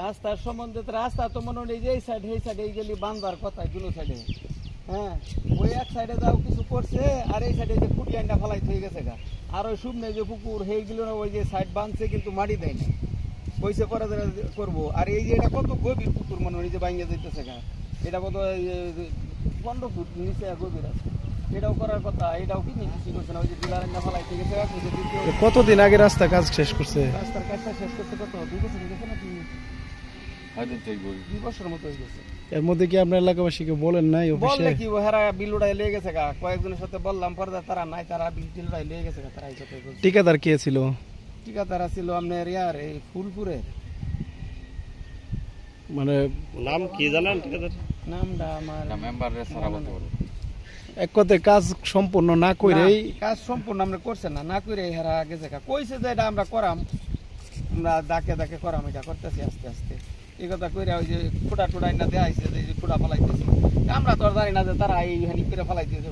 রাস্তার সম্বন্ধে তো রাস্তা তো মনে হয় যে এই সাইড এই সাইডে এই গেলি বান্ধার কথা দুনো সাইডে। হ্যাঁ, ওই এক সাইডে যাও কিছু করছে, আর এই সাইডে যে খুঁটি আইনটা ফেলাই হয়ে গেছে গা। আর ওই শুকনে যে পুকুর সেইগুলো না, ওই যে সাইড বাঁধছে কিন্তু মাটি দেয় না, পয়সা পরে করবো। আর এই যে এটা কত গভীর পুকুর মনে হয় যে বাইঙ্গে যাইতেছে গা, এটা কত 15 ফুট নিচে গভীর আছে। এটাও করার কথা, এটাও কি কিছু করছে না। ওই যে ডিলার আইনটা ফেলাই থেকে গেছে। কতদিন আগে রাস্তা কাজ শেষ করছে? রাস্তার কাজটা শেষ করতে কত 2 বছর হয়ে গেছে নাকি? হয়তো 2 বছরের মতো হয়ে গেছে। এর মধ্যে কি আপনার এলাকাবাসীকে বলেন নাই অফিসে? বললে কি হেরা বিল উড়াই লেগে গেছে গা, কয়েকজনের সাথে বললাম, পরে তারা নাই, তারা বিল টিল উড়াই লেগে গেছে গা। তারা এই কথা বলছে। ঠিকাদার কে ছিল? ঠিকাদার ছিল আপনার ইয়ার এই ফুলপুরের। মানে নাম কি জানেন ঠিকাদার? নামটা আমার মেম্বারের সারা বলতে পারবো। এক কথায় কাজ সম্পূর্ণ না কইরেই, কাজ সম্পূর্ণ আমরা করছে না, না করে হেরা গেছে গা। কইছে যে এটা আমরা করাম, আমরা ডাকে ডাকে করাম, এটা করতেছি আস্তে আস্তে। এই কথা কইরা ওই যে ফুটা টুটা না দেয়া হয়েছে, যে ফুটা ফেলাইতেছি, আমরা তো আর জানি না যে তারা এই হানি করে ফেলাইতেছে।